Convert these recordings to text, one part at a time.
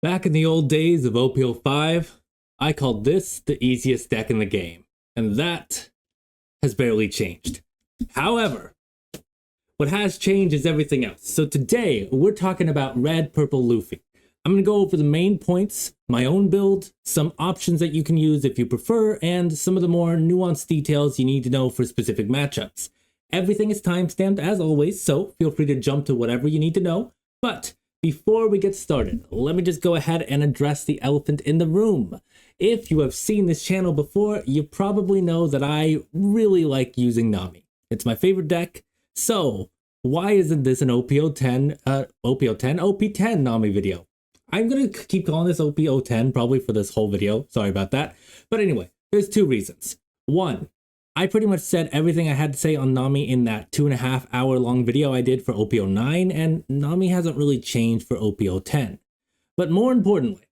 Back in the old days of OP-5, I called this the easiest deck in the game, and that has barely changed. However, what has changed is everything else. So today, we're talking about Red Purple Luffy. I'm going to go over the main points, my own build, some options that you can use if you prefer, and some of the more nuanced details you need to know for specific matchups. Everything is timestamped as always, so feel free to jump to whatever you need to know. But before we get started, let me just go ahead and address the elephant in the room. If you have seen this channel before, you probably know that I really like using Nami. It's my favorite deck, so why isn't this an OP-10 Nami video? I'm going to keep calling this OP-10 probably for this whole video, sorry about that. But anyway, there's two reasons. One, I pretty much said everything I had to say on Nami in that 2.5 hour long video I did for OP-09, and Nami hasn't really changed for OP-10. But more importantly,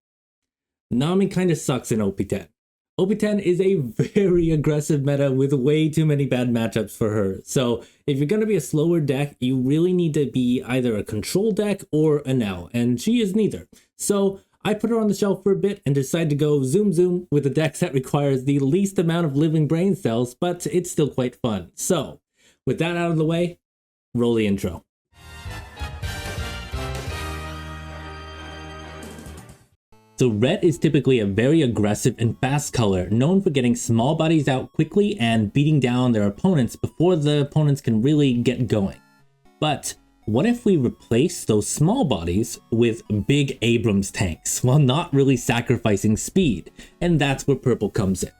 Nami kind of sucks in OP-10. OP-10 is a very aggressive meta with way too many bad matchups for her. So if you're going to be a slower deck, you really need to be either a control deck or an L, and she is neither. So I put her on the shelf for a bit and decided to go zoom with a deck that requires the least amount of living brain cells, but it's still quite fun. So with that out of the way, roll the intro. So red is typically a very aggressive and fast color, known for getting small bodies out quickly and beating down their opponents before the opponents can really get going. But what if we replace those small bodies with big Abrams tanks while not really sacrificing speed? And that's where purple comes in.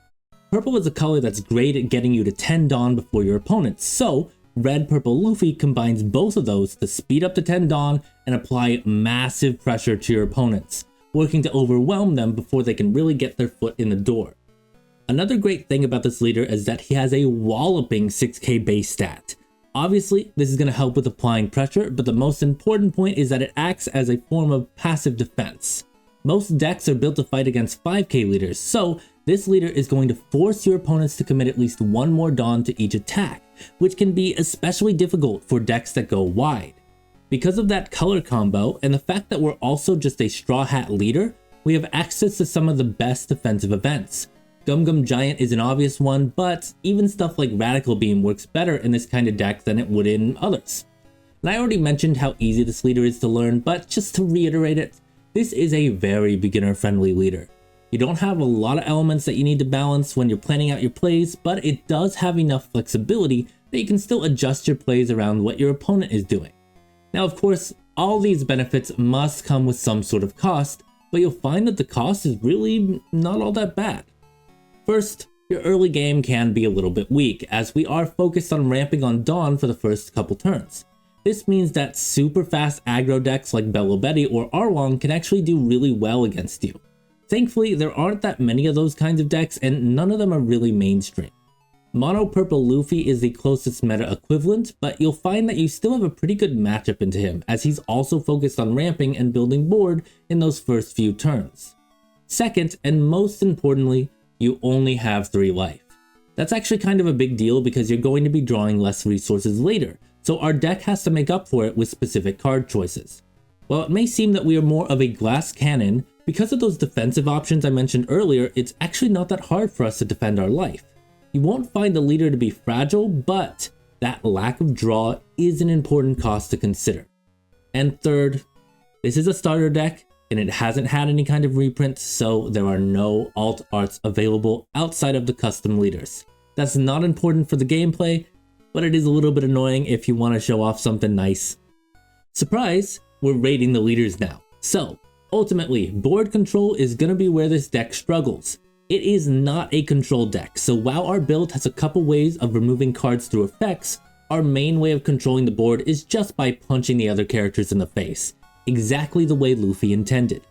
Purple is a color that's great at getting you to 10 Dawn before your opponents, so Red Purple Luffy combines both of those to speed up to 10 Dawn and apply massive pressure to your opponents, working to overwhelm them before they can really get their foot in the door. Another great thing about this leader is that he has a walloping 6k base stat. Obviously, this is going to help with applying pressure, but the most important point is that it acts as a form of passive defense. Most decks are built to fight against 5k leaders, so this leader is going to force your opponents to commit at least one more Dawn to each attack, which can be especially difficult for decks that go wide. Because of that color combo and the fact that we're also just a Straw Hat leader, we have access to some of the best defensive events. Gum Gum Giant is an obvious one, but even stuff like Radical Beam works better in this kind of deck than it would in others. And I already mentioned how easy this leader is to learn, but just to reiterate it, this is a very beginner-friendly leader. You don't have a lot of elements that you need to balance when you're planning out your plays, but it does have enough flexibility that you can still adjust your plays around what your opponent is doing. Now, of course, all these benefits must come with some sort of cost, but you'll find that the cost is really not all that bad. First, your early game can be a little bit weak, as we are focused on ramping on Dawn for the first couple turns. This means that super fast aggro decks like Bello Betty or Arlong can actually do really well against you. Thankfully, there aren't that many of those kinds of decks, and none of them are really mainstream. Mono Purple Luffy is the closest meta equivalent, but you'll find that you still have a pretty good matchup into him, as he's also focused on ramping and building board in those first few turns. Second, and most importantly, you only have 3 life. That's actually kind of a big deal because you're going to be drawing less resources later, so our deck has to make up for it with specific card choices. While it may seem that we are more of a glass cannon, because of those defensive options I mentioned earlier, it's actually not that hard for us to defend our life. You won't find the leader to be fragile, but that lack of draw is an important cost to consider. And third, this is a starter deck, and it hasn't had any kind of reprint, so there are no alt arts available outside of the custom leaders. That's not important for the gameplay, but it is a little bit annoying if you want to show off something nice. Surprise, we're rating the leaders now. So, ultimately, board control is going to be where this deck struggles. It is not a control deck, so while our build has a couple ways of removing cards through effects, our main way of controlling the board is just by punching the other characters in the face, exactly the way Luffy intended.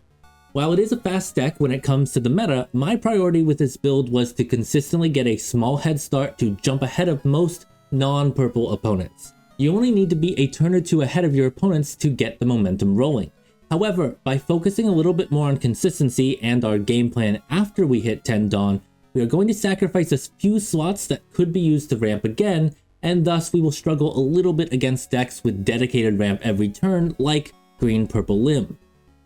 While it is a fast deck when it comes to the meta, my priority with this build was to consistently get a small head start to jump ahead of most non-purple opponents. You only need to be a turn or two ahead of your opponents to get the momentum rolling. However, by focusing a little bit more on consistency and our game plan after we hit 10 Dawn, we are going to sacrifice a few slots that could be used to ramp again, and thus we will struggle a little bit against decks with dedicated ramp every turn like Green Purple Limb.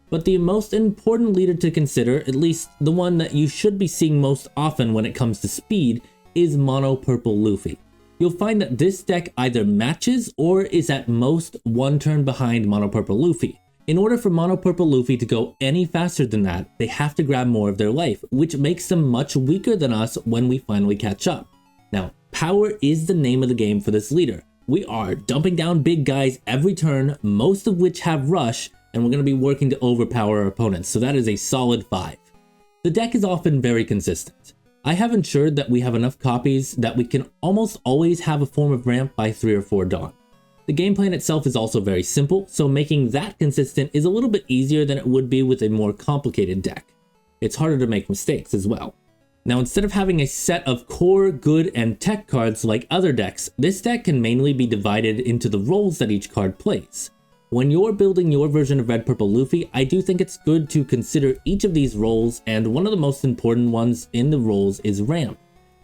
But the most important leader to consider, at least the one that you should be seeing most often when it comes to speed, is Mono Purple Luffy. You'll find that this deck either matches or is at most one turn behind Mono Purple Luffy. In order for Mono Purple Luffy to go any faster than that, they have to grab more of their life, which makes them much weaker than us when we finally catch up. Now, power is the name of the game for this leader. We are dumping down big guys every turn, most of which have rush, and we're going to be working to overpower our opponents, so that is a solid 5. The deck is often very consistent. I have ensured that we have enough copies that we can almost always have a form of ramp by 3 or 4 dawn. The game plan itself is also very simple, so making that consistent is a little bit easier than it would be with a more complicated deck. It's harder to make mistakes as well. Now, instead of having a set of core, good, and tech cards like other decks, this deck can mainly be divided into the roles that each card plays. When you're building your version of Red Purple Luffy, I do think it's good to consider each of these roles, and one of the most important ones in the roles is ramp.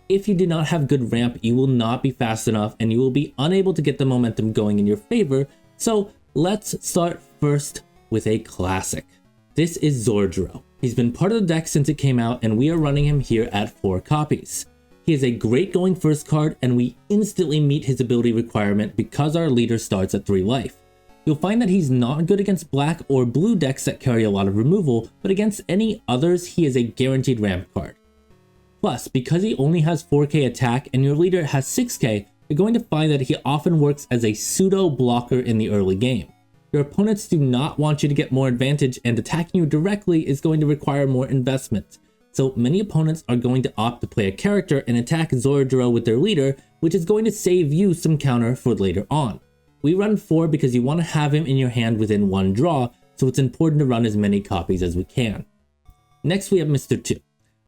If you do not have good ramp, you will not be fast enough and you will be unable to get the momentum going in your favor, so let's start first with a classic. This is Zoro. He's been part of the deck since it came out and we are running him here at 4 copies. He is a great going first card and we instantly meet his ability requirement because our leader starts at 3 life. You'll find that he's not good against black or blue decks that carry a lot of removal, but against any others he is a guaranteed ramp card. Plus, because he only has 4k attack and your leader has 6k, you're going to find that he often works as a pseudo blocker in the early game. Your opponents do not want you to get more advantage and attacking you directly is going to require more investment. So many opponents are going to opt to play a character and attack Zoro with their leader, which is going to save you some counter for later on. We run 4 because you want to have him in your hand within 1 draw, so it's important to run as many copies as we can. Next we have Mr. 2.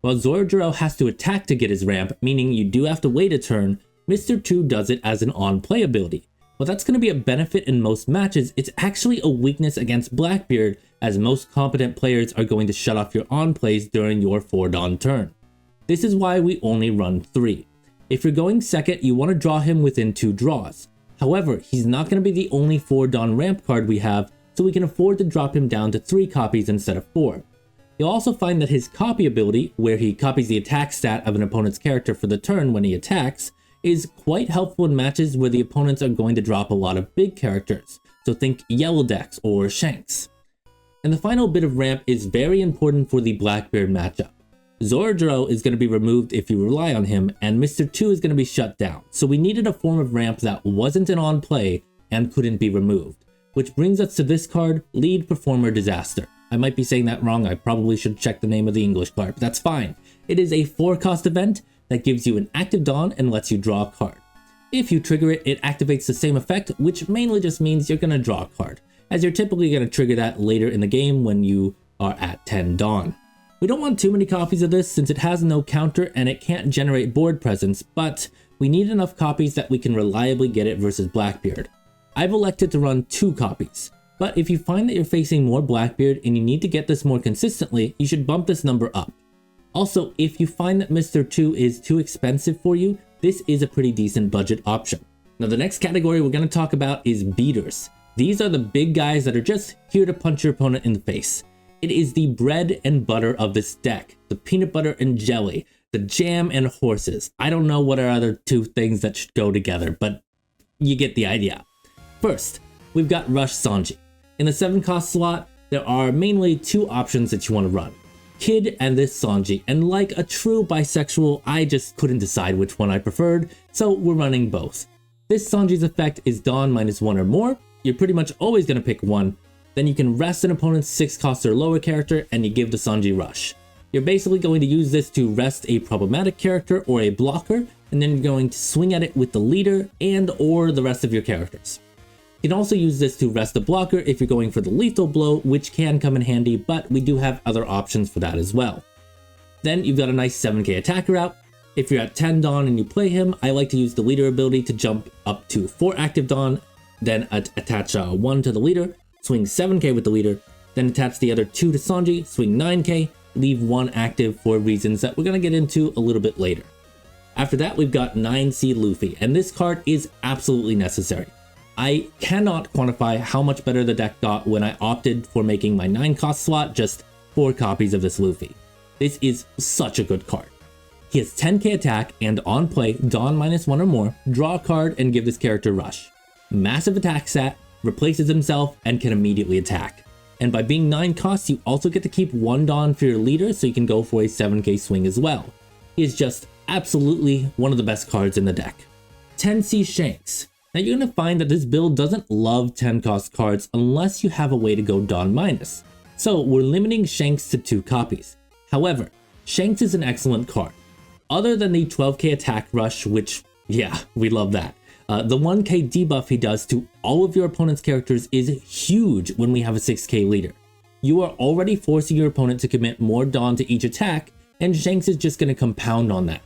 While Zoro has to attack to get his ramp, meaning you do have to wait a turn, Mr. 2 does it as an on-play ability. While that's going to be a benefit in most matches, it's actually a weakness against Blackbeard, as most competent players are going to shut off your on-plays during your 4 dawn turn. This is why we only run 3. If you're going second, you want to draw him within 2 draws. However, he's not going to be the only 4 dawn ramp card we have, so we can afford to drop him down to 3 copies instead of 4. You'll also find that his copy ability, where he copies the attack stat of an opponent's character for the turn when he attacks, is quite helpful in matches where the opponents are going to drop a lot of big characters, so think yellow decks or Shanks. And the final bit of ramp is very important for the Blackbeard matchup. Zoro is going to be removed if you rely on him, and Mr. 2 is going to be shut down, so we needed a form of ramp that wasn't an on play and couldn't be removed. Which brings us to this card, Lead Performer Disaster. I might be saying that wrong, I probably should check the name of the English card, but that's fine. It is a 4-cost event that gives you an active Dawn and lets you draw a card. If you trigger it, it activates the same effect, which mainly just means you're going to draw a card, as you're typically going to trigger that later in the game when you are at 10 Dawn. We don't want too many copies of this since it has no counter and it can't generate board presence, but we need enough copies that we can reliably get it versus Blackbeard. I've elected to run 2 copies, but if you find that you're facing more Blackbeard and you need to get this more consistently, you should bump this number up. Also, if you find that Mr. 2 is too expensive for you, this is a pretty decent budget option. Now the next category we're going to talk about is beaters. These are the big guys that are just here to punch your opponent in the face. It is the bread and butter of this deck, the peanut butter and jelly, the jam and horses. I don't know what are other 2 things that should go together, but you get the idea. First, we've got Rush Sanji. In the 7-cost slot, there are mainly 2 options that you want to run. Kid and this Sanji, and like a true bisexual, I just couldn't decide which one I preferred, so we're running both. This Sanji's effect is Dawn -1 or more. You're pretty much always going to pick one. Then you can rest an opponent's 6-cost or lower character and you give the Sanji Rush. You're basically going to use this to rest a problematic character or a blocker, and then you're going to swing at it with the leader and or the rest of your characters. You can also use this to rest a blocker if you're going for the lethal blow, which can come in handy, but we do have other options for that as well. Then you've got a nice 7k attacker out. If you're at 10 Dawn and you play him, I like to use the leader ability to jump up to 4 active Dawn, then attach 1 to the leader, swing 7k with the leader, then attach the other 2 to Sanji, swing 9k, leave 1 active for reasons that we're going to get into a little bit later. After that, we've got 9C Luffy, and this card is absolutely necessary. I cannot quantify how much better the deck got when I opted for making my 9 cost slot just 4 copies of this Luffy. This is such a good card. He has 10k attack and on play, Dawn -1 or more, draw a card and give this character rush. Massive attack stat, replaces himself, and can immediately attack. And by being 9 costs, you also get to keep 1 Dawn for your leader, so you can go for a 7k swing as well. He is just absolutely one of the best cards in the deck. 10C Shanks. Now you're going to find that this build doesn't love 10 cost cards unless you have a way to go Dawn minus. So we're limiting Shanks to 2 copies. However, Shanks is an excellent card. Other than the 12k attack rush, which, yeah, we love that. The 1k debuff he does to all of your opponent's characters is huge when we have a 6k leader. You are already forcing your opponent to commit more Dawn to each attack, and Shanks is just going to compound on that.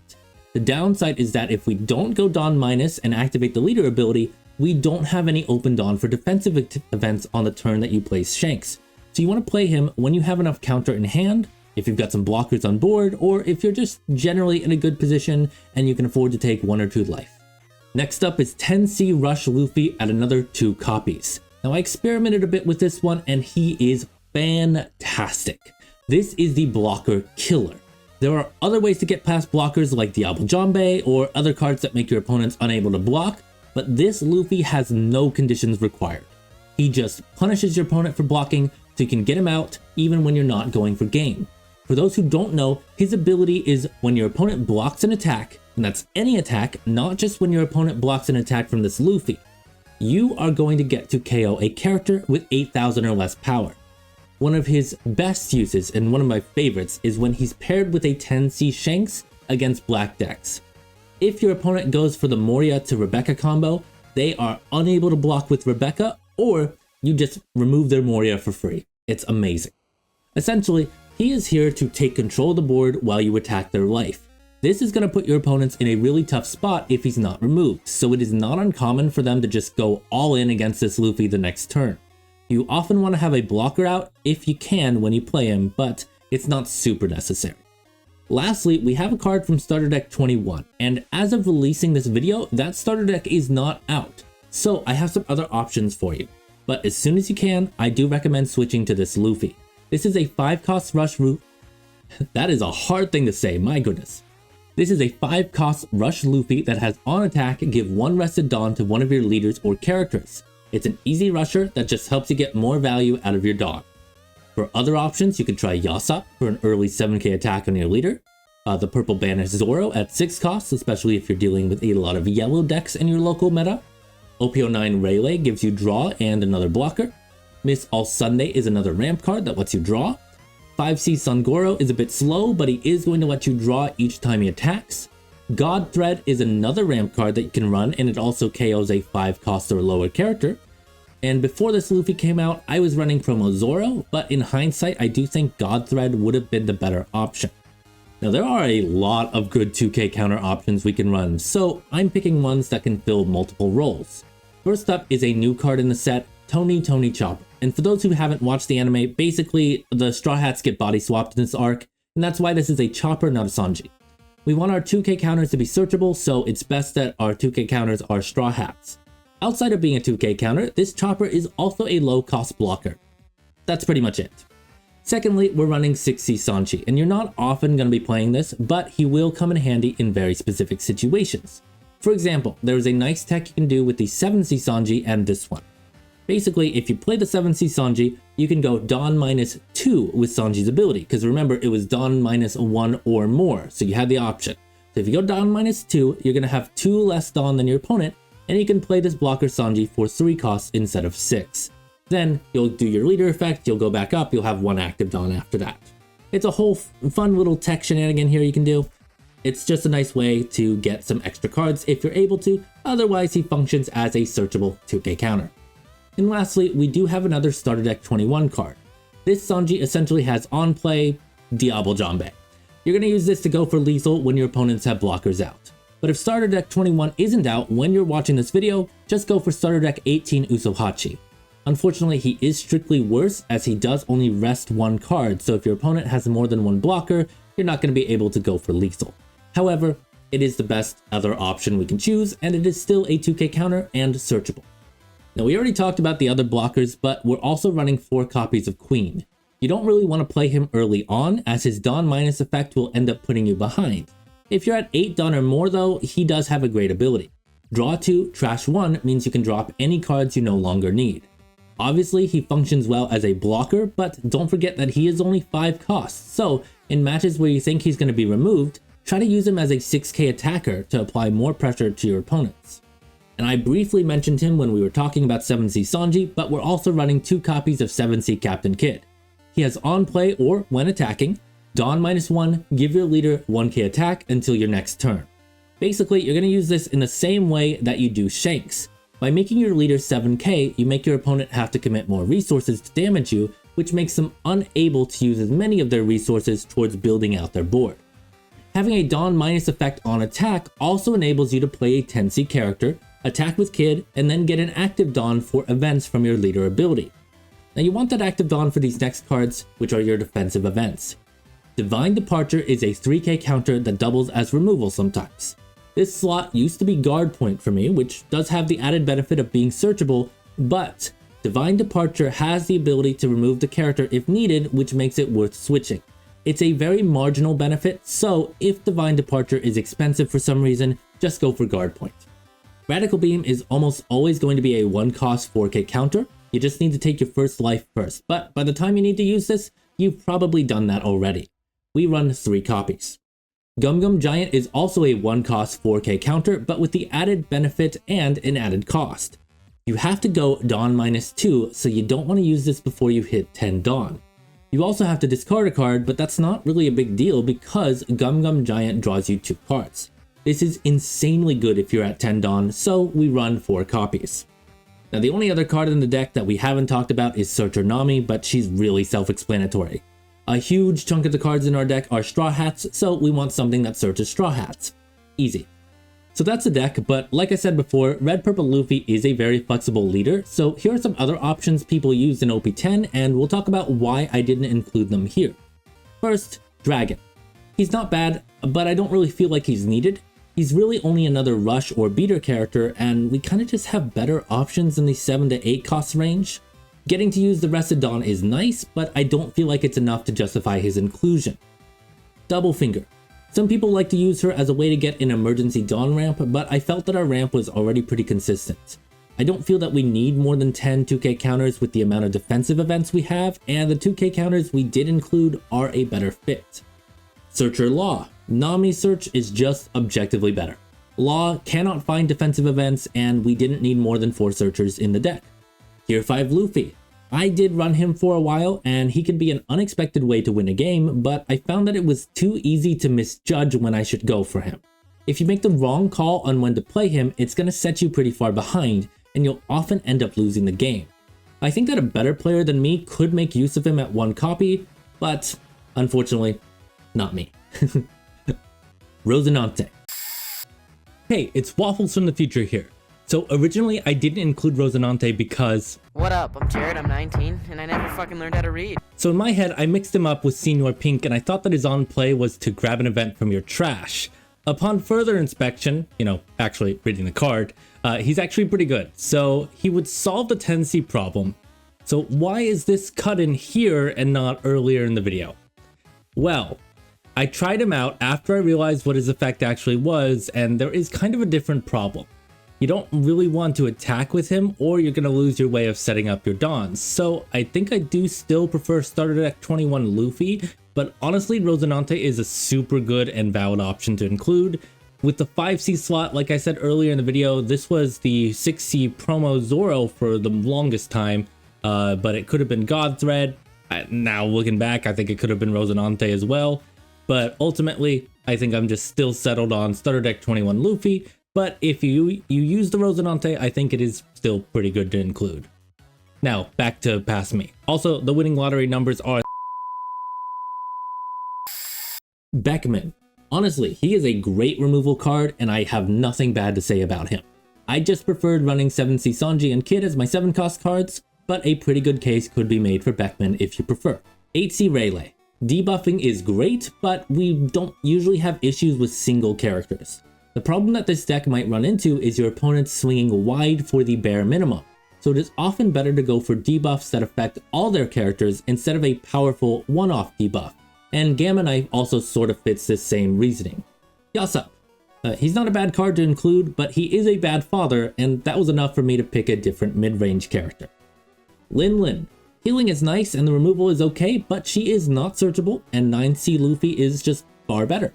The downside is that if we don't go Dawn minus and activate the leader ability, we don't have any open Dawn for defensive events on the turn that you place Shanks. So you want to play him when you have enough counter in hand, if you've got some blockers on board, or if you're just generally in a good position and you can afford to take 1 or 2 life. Next up is 10C Rush Luffy at another 2 copies. Now I experimented a bit with this one and he is fantastic. This is the blocker killer. There are other ways to get past blockers like Diablo Jambe or other cards that make your opponents unable to block, but this Luffy has no conditions required. He just punishes your opponent for blocking so you can get him out even when you're not going for game. For those who don't know, his ability is when your opponent blocks an attack, and that's any attack, not just when your opponent blocks an attack from this Luffy, you are going to get to KO a character with 8,000 or less power. One of his best uses, and one of my favorites, is when he's paired with a 10C Shanks against black decks. If your opponent goes for the Moria to Rebecca combo, they are unable to block with Rebecca, or you just remove their Moria for free. It's amazing. Essentially, he is here to take control of the board while you attack their life. This is going to put your opponents in a really tough spot if he's not removed, so it is not uncommon for them to just go all in against this Luffy the next turn. You often want to have a blocker out if you can when you play him, but it's not super necessary. Lastly, we have a card from Starter Deck 21, and as of releasing this video, that starter deck is not out. So I have some other options for you, but as soon as you can, I do recommend switching to this Luffy. This is a 5-cost rush route. That is a hard thing to say, my goodness. This is a 5-cost rush Luffy that has on attack give 1 rested Dawn to one of your leaders or characters. It's an easy rusher that just helps you get more value out of your Dawn. For other options, you could try Yasop for an early 7k attack on your leader, the Purple Banish Zoro at 6 costs, especially if you're dealing with a lot of yellow decks in your local meta. OP-10 Rayleigh gives you draw and another blocker. Miss All Sunday is another ramp card that lets you draw. 5C Sungoro is a bit slow, but he is going to let you draw each time he attacks. God Thread is another ramp card that you can run, and it also KOs a 5-cost or lower character. And before this Luffy came out, I was running promo Zoro, but in hindsight, I do think God Thread would have been the better option. Now there are a lot of good 2k counter options we can run, so I'm picking ones that can fill multiple roles. First up is a new card in the set, Tony Chopper. And for those who haven't watched the anime, basically the Straw Hats get body swapped in this arc, and that's why this is a Chopper, not a Sanji. We want our 2k counters to be searchable, so it's best that our 2k counters are Straw Hats. Outside of being a 2k counter, this Chopper is also a low cost blocker. That's pretty much it. Secondly, we're running 6C Sanji, and you're not often going to be playing this, but he will come in handy in very specific situations. For example, there is a nice tech you can do with the 7C Sanji and this one. Basically, if you play the 7C Sanji, you can go Dawn -2 with Sanji's ability, because remember, it was Dawn -1 or more, so you had the option. So if you go Dawn -2, you're going to have 2 less Dawn than your opponent, and you can play this blocker Sanji for 3 costs instead of 6. Then you'll do your leader effect, you'll go back up, you'll have 1 active Dawn after that. It's a whole fun little tech shenanigan here you can do. It's just a nice way to get some extra cards if you're able to, otherwise he functions as a searchable 2k counter. And lastly, we do have another Starter Deck 21 card. This Sanji essentially has on play Diablo Jambe. You're going to use this to go for lethal when your opponents have blockers out. But if Starter Deck 21 isn't out when you're watching this video, just go for Starter Deck 18 Usohachi. Unfortunately, he is strictly worse as he does only rest 1 card, so if your opponent has more than 1 blocker, you're not going to be able to go for lethal. However, it is the best other option we can choose, and it is still a 2k counter and searchable. Now we already talked about the other blockers, but we're also running 4 copies of Queen. You don't really want to play him early on, as his Dawn minus effect will end up putting you behind. If you're at 8 Dawn or more though, he does have a great ability. Draw 2, trash 1 means you can drop any cards you no longer need. Obviously, he functions well as a blocker, but don't forget that he is only 5 costs, so in matches where you think he's going to be removed, try to use him as a 6k attacker to apply more pressure to your opponents. And I briefly mentioned him when we were talking about 7C Sanji, but we're also running 2 copies of 7C Captain Kid. He has on play or when attacking, Dawn -1, give your leader 1k attack until your next turn. Basically, you're going to use this in the same way that you do Shanks. By making your leader 7k, you make your opponent have to commit more resources to damage you, which makes them unable to use as many of their resources towards building out their board. Having a Dawn minus effect on attack also enables you to play a 10C character, attack with Kid, and then get an active Dawn for events from your leader ability. Now you want that active Dawn for these next cards, which are your defensive events. Divine Departure is a 3k counter that doubles as removal sometimes. This slot used to be guard point for me, which does have the added benefit of being searchable, but Divine Departure has the ability to remove the character if needed, which makes it worth switching. It's a very marginal benefit, so if Divine Departure is expensive for some reason, just go for guard point. Radical Beam is almost always going to be a 1 cost 4k counter. You just need to take your first life first, but by the time you need to use this, you've probably done that already. We run 3 copies. Gum Gum Giant is also a 1 cost 4k counter, but with the added benefit and an added cost. You have to go Dawn -2, so you don't want to use this before you hit 10 Dawn. You also have to discard a card, but that's not really a big deal because Gum Gum Giant draws you 2 cards. This is insanely good if you're at 10 Dawn, so we run 4 copies. Now the only other card in the deck that we haven't talked about is Searcher Nami, but she's really self-explanatory. A huge chunk of the cards in our deck are Straw Hats, so we want something that searches Straw Hats. Easy. So that's the deck, but like I said before, Red Purple Luffy is a very flexible leader, so here are some other options people use in OP-10, and we'll talk about why I didn't include them here. First, Dragon. He's not bad, but I don't really feel like he's needed. He's really only another rush or beater character, and we kind of just have better options in the 7 to 8 cost range. Getting to use the rest of Dawn is nice, but I don't feel like it's enough to justify his inclusion. Double Finger. Some people like to use her as a way to get an emergency Dawn ramp, but I felt that our ramp was already pretty consistent. I don't feel that we need more than 10 2k counters with the amount of defensive events we have, and the 2k counters we did include are a better fit. Searcher Law. Nami Search is just objectively better. Law cannot find defensive events, and we didn't need more than 4 searchers in the deck. Tier 5 Luffy. I did run him for a while, and he could be an unexpected way to win a game, but I found that it was too easy to misjudge when I should go for him. If you make the wrong call on when to play him, it's going to set you pretty far behind, and you'll often end up losing the game. I think that a better player than me could make use of him at 1 copy, but unfortunately, not me. Rosinante. Hey, it's Waffles from the future here. So originally I didn't include Rosinante because... What up? I'm Jared, I'm 19, and I never fucking learned how to read. So in my head, I mixed him up with Senior Pink, and I thought that his on play was to grab an event from your trash. Upon further inspection, actually reading the card, he's actually pretty good. So he would solve the 10C problem. So why is this cut in here and not earlier in the video? Well, I tried him out after I realized what his effect actually was, and there is kind of a different problem. You don't really want to attack with him, or you're going to lose your way of setting up your Dawns. So I think I do still prefer starter deck 21 Luffy, but honestly Rosinante is a super good and valid option to include. With the 5C slot, like I said earlier in the video, this was the 6C promo Zoro for the longest time, but it could have been Godthread. Now looking back, I think it could have been Rosinante as well, but ultimately I think I'm just still settled on starter deck 21 Luffy. But if you use the Rosinante, I think it is still pretty good to include. Now, back to past me. Also, the winning lottery numbers are... Beckman. Honestly, he is a great removal card, and I have nothing bad to say about him. I just preferred running 7C Sanji and Kid as my 7 cost cards, but a pretty good case could be made for Beckman if you prefer. 8C Rayleigh. Debuffing is great, but we don't usually have issues with single characters. The problem that this deck might run into is your opponent swinging wide for the bare minimum. so it is often better to go for debuffs that affect all their characters instead of a powerful one-off debuff, and Gamma Knife also sort of fits this same reasoning. Yasop. He's not a bad card to include, but he is a bad father, and that was enough for me to pick a different mid-range character. Lin Lin. Healing is nice and the removal is okay, but she is not searchable, and 9C Luffy is just far better.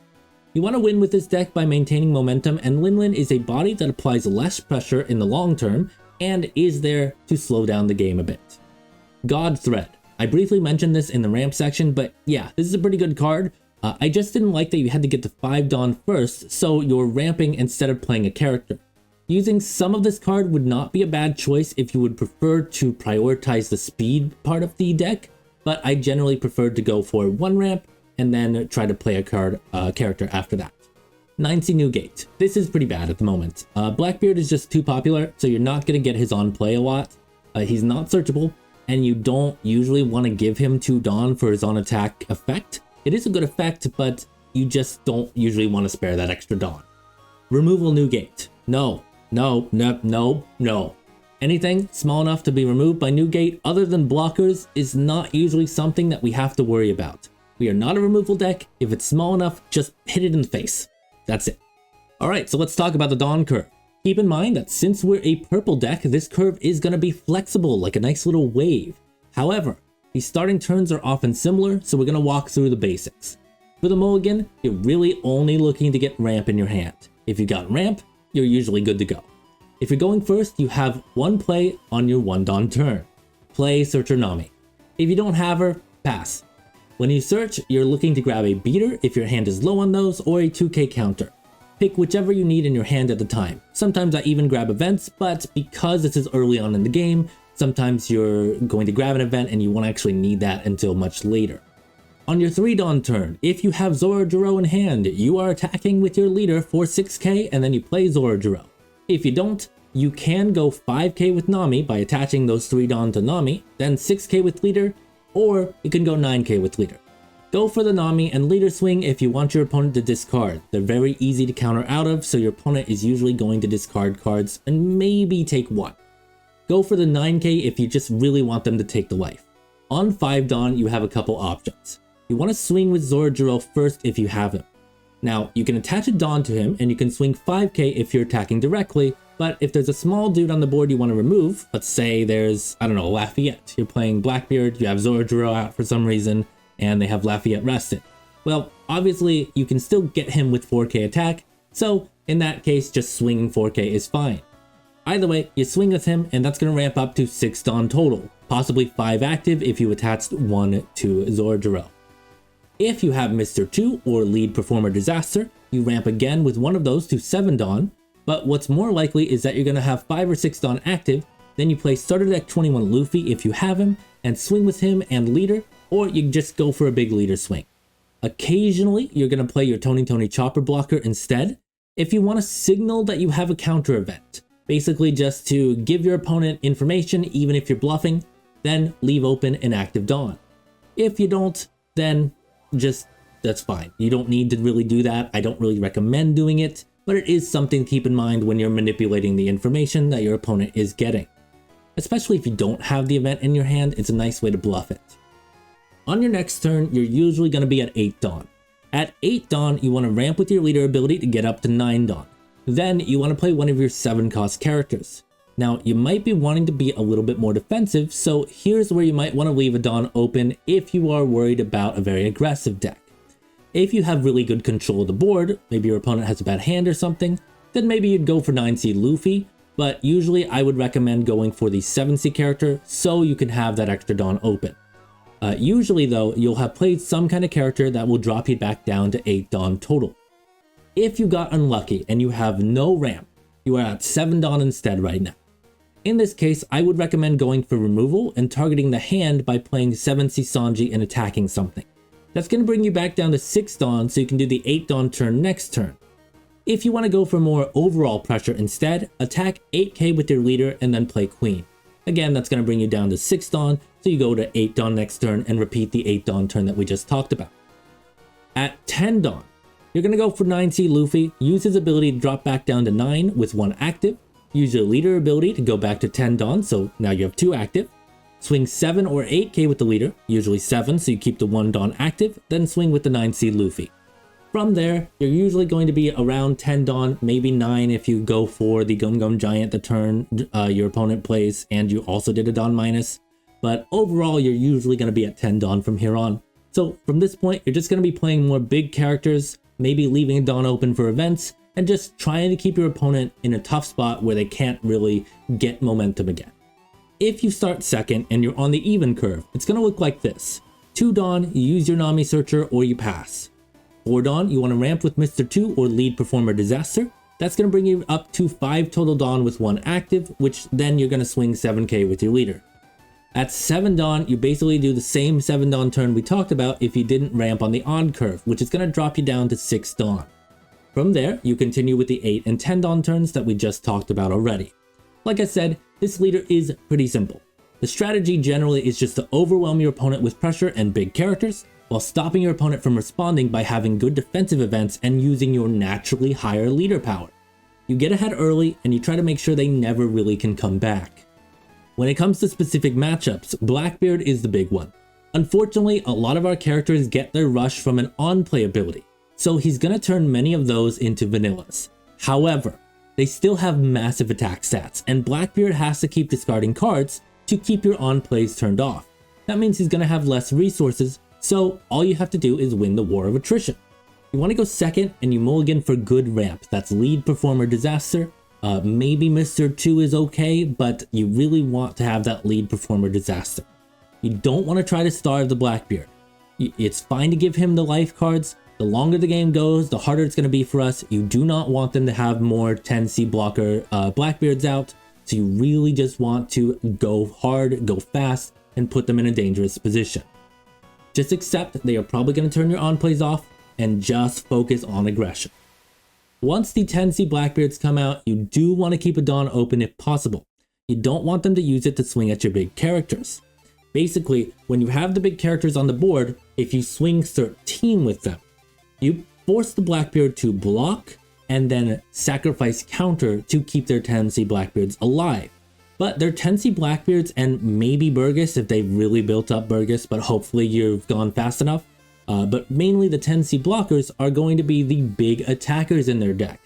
You want to win with this deck by maintaining momentum, and Lin Lin is a body that applies less pressure in the long term, and is there to slow down the game a bit. God Thread. I briefly mentioned this in the ramp section, but yeah, this is a pretty good card. I just didn't like that you had to get to 5 Dawn first, so you're ramping instead of playing a character. Using some of this card would not be a bad choice if you would prefer to prioritize the speed part of the deck, but I generally preferred to go for 1 ramp and then try to play a character after that. 9C Newgate. This is pretty bad at the moment. Blackbeard is just too popular, so you're not going to get his on play a lot. He's not searchable, and you don't usually want to give him 2 Dawn for his on attack effect. It is a good effect, but you just don't usually want to spare that extra Dawn. Removal Newgate. No. Anything small enough to be removed by Newgate other than blockers is not usually something that we have to worry about. We are not a removal deck. If it's small enough, just hit it in the face. That's it. Alright, so let's talk about the Dawn curve. Keep in mind that since we're a purple deck, this curve is going to be flexible like a nice little wave. However, the starting turns are often similar, so we're going to walk through the basics. For the mulligan, you're really only looking to get ramp in your hand. If you got ramp, you're usually good to go. If you're going first, you have 1 play on your 1 Dawn turn. Play, search, or Nami. If you don't have her, pass. When you search, you're looking to grab a beater if your hand is low on those, or a 2k counter. Pick whichever you need in your hand at the time. Sometimes I even grab events, but because this is early on in the game, sometimes you're going to grab an event and you won't actually need that until much later. On your 3 Dawn turn, if you have Zoro in hand, you are attacking with your leader for 6k and then you play Zoro. If you don't, you can go 5k with Nami by attaching those 3 Dawn to Nami, then 6k with leader, or you can go 9k with leader. Go for the Nami and leader swing if you want your opponent to discard. They're very easy to counter out of, so your opponent is usually going to discard cards and maybe take 1. Go for the 9k if you just really want them to take the life. On 5 Dawn, you have a couple options. You want to swing with Zoro first if you have him. Now, you can attach a Dawn to him and you can swing 5k if you're attacking directly, but if there's a small dude on the board you want to remove, let's say there's, I don't know, Lafayette. You're playing Blackbeard, you have Zoro out for some reason, and they have Lafayette rested. Well, obviously, you can still get him with 4k attack, so in that case, just swinging 4k is fine. Either way, you swing with him, and that's going to ramp up to 6 Dawn total, possibly 5 active if you attached 1 to Zoro. If you have Mr. 2 or Lead Performer Disaster, you ramp again with one of those to 7 Dawn, but what's more likely is that you're going to have 5 or 6 Dawn active, then you play Starter Deck 21 Luffy if you have him, and swing with him and leader, or you just go for a big leader swing. Occasionally, you're going to play your Tony Chopper blocker instead, if you want to signal that you have a counter event. Basically just to give your opponent information even if you're bluffing, then leave open an active Dawn. If you don't, then that's fine. You don't need to really do that. I don't really recommend doing it, but it is something to keep in mind when you're manipulating the information that your opponent is getting. Especially if you don't have the event in your hand, it's a nice way to bluff it. On your next turn, you're usually going to be at 8 Dawn. At 8 Dawn, you want to ramp with your leader ability to get up to 9 Dawn. Then you want to play one of your 7 cost characters. Now, you might be wanting to be a little bit more defensive, so here's where you might want to leave a Dawn open if you are worried about a very aggressive deck. If you have really good control of the board, maybe your opponent has a bad hand or something, then maybe you'd go for 9C Luffy, but usually I would recommend going for the 7C character so you can have that extra Dawn open. Usually though, you'll have played some kind of character that will drop you back down to 8 Dawn total. If you got unlucky and you have no ramp, you are at 7 Dawn instead right now. In this case, I would recommend going for removal and targeting the hand by playing 7C Sanji and attacking something. That's going to bring you back down to 6 Dawn so you can do the 8 Dawn turn next turn. If you want to go for more overall pressure instead, attack 8k with your leader and then play Queen. Again, that's going to bring you down to 6 Dawn, so you go to 8 Dawn next turn and repeat the 8 Dawn turn that we just talked about. At 10 Dawn, you're going to go for 9C Luffy, use his ability to drop back down to 9 with 1 active, use your leader ability to go back to 10 Dawn, so now you have 2 active. Swing 7 or 8k with the leader, usually 7 so you keep the 1 Dawn active, then swing with the 9C Luffy. From there, you're usually going to be around 10 Dawn, maybe 9 if you go for the Gum Gum Giant the turn your opponent plays and you also did a Dawn minus. But overall, you're usually going to be at 10 Dawn from here on. So from this point, you're just going to be playing more big characters, maybe leaving a Dawn open for events, and just trying to keep your opponent in a tough spot where they can't really get momentum again. If you start second and you're on the even curve, it's going to look like this. 2 Dawn, you use your Nami Searcher or you pass. 4 Dawn, you want to ramp with Mr. 2 or Lead Performer Disaster. That's going to bring you up to 5 total Dawn with 1 active, which then you're going to swing 7k with your leader. At 7 Dawn, you basically do the same 7 Dawn turn we talked about if you didn't ramp on the odd curve, which is going to drop you down to 6 Dawn. From there, you continue with the 8 and 10 Dawn turns that we just talked about already. Like I said, this leader is pretty simple. The strategy generally is just to overwhelm your opponent with pressure and big characters, while stopping your opponent from responding by having good defensive events and using your naturally higher leader power. You get ahead early and you try to make sure they never really can come back. When it comes to specific matchups, Blackbeard is the big one. Unfortunately, a lot of our characters get their rush from an on-play ability, so he's going to turn many of those into vanillas. However, they still have massive attack stats, and Blackbeard has to keep discarding cards to keep your on-plays turned off. That means he's going to have less resources, so all you have to do is win the war of attrition. You want to go second and you mulligan for good ramp. That's Lead Performer Disaster. Maybe Mr. 2 is okay, but you really want to have that Lead Performer Disaster. You don't want to try to starve the Blackbeard. It's fine to give him the life cards. The longer the game goes, the harder it's going to be for us. You do not want them to have more 10C blocker Blackbeards out. So you really just want to go hard, go fast, and put them in a dangerous position. Just accept they are probably going to turn your on plays off and just focus on aggression. Once the 10C Blackbeards come out, you do want to keep a Dawn open if possible. You don't want them to use it to swing at your big characters. Basically, when you have the big characters on the board, if you swing 13 with them, you force the Blackbeard to block and then sacrifice counter to keep their 10C Blackbeards alive. But their 10C Blackbeards and maybe Burgess if they've really built up Burgess, but hopefully you've gone fast enough. But mainly the 10C blockers are going to be the big attackers in their deck.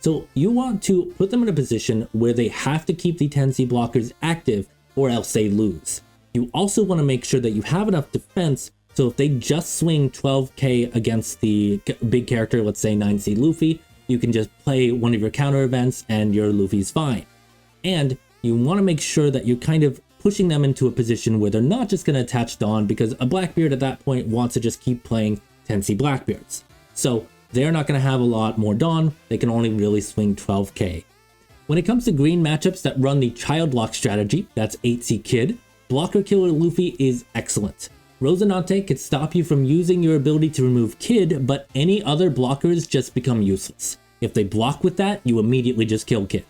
So you want to put them in a position where they have to keep the 10C blockers active or else they lose. You also want to make sure that you have enough defense, so if they just swing 12k against the big character, let's say 9C Luffy, you can just play one of your counter events and your Luffy's fine. And you want to make sure that you're kind of pushing them into a position where they're not just going to attach Dawn, because a Blackbeard at that point wants to just keep playing 10C Blackbeards. So they're not going to have a lot more Dawn, they can only really swing 12k. When it comes to green matchups that run the Child Lock strategy, that's 8C Kid, Blocker Killer Luffy is excellent. Rosinante could stop you from using your ability to remove Kid, but any other blockers just become useless. If they block with that, you immediately just kill Kid.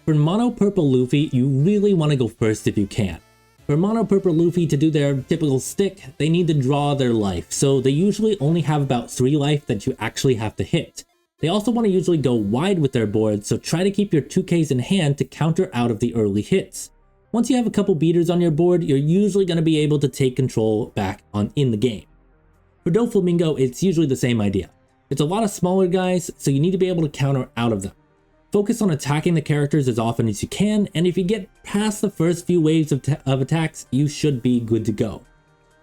For Mono Purple Luffy, you really want to go first if you can. For Mono Purple Luffy to do their typical stick, they need to draw their life, so they usually only have about 3 life that you actually have to hit. They also want to usually go wide with their board, so try to keep your 2Ks in hand to counter out of the early hits. Once you have a couple beaters on your board, you're usually going to be able to take control back in the game. For Doflamingo, it's usually the same idea. It's a lot of smaller guys, so you need to be able to counter out of them. Focus on attacking the characters as often as you can, and if you get past the first few waves of attacks, you should be good to go.